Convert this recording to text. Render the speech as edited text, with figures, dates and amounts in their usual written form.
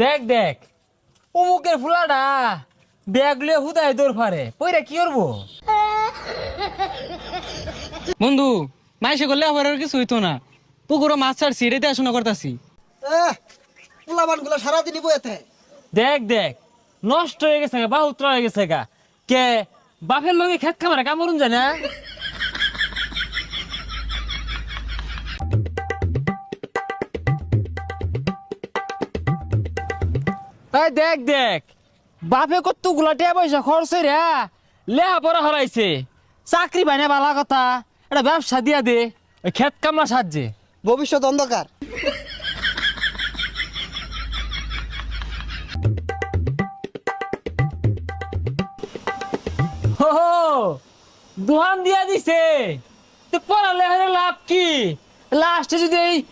দেখ দেখ অমুকের ফুলাটা ব্যাগ লিয়ে হুদায় দৌড় ফারে পইরা কি করবো? বন্ধু মাইসে করলে আবার আর কিছু হইতো না। পুকুরও মাছ ছাড়ছি, রেতে আসনা করতাছি। পোলাবান গুলো সারাদিনই বইতে। দেখ দেখ নষ্ট হয়ে গেছে গা, বাহুত্র হয়ে গেছে গা। কে বাপের লগে খেত খামারে কামড়ুন যায় না? এই দেখ দেখ বাপে কত গুলাটিয়া পয়সা খরচ রে লেহা পড়া হরাইছে, চাকরি পাই না বালা কথা, এটা ব্যবসা দিয়া দে ওই খেত কামলা সাহায্যে। ভবিষ্যৎ অন্ধকার। হো দোহান দিয়া দিছে, তো পড়ালে লাভ কি? লাস্টে যদি এই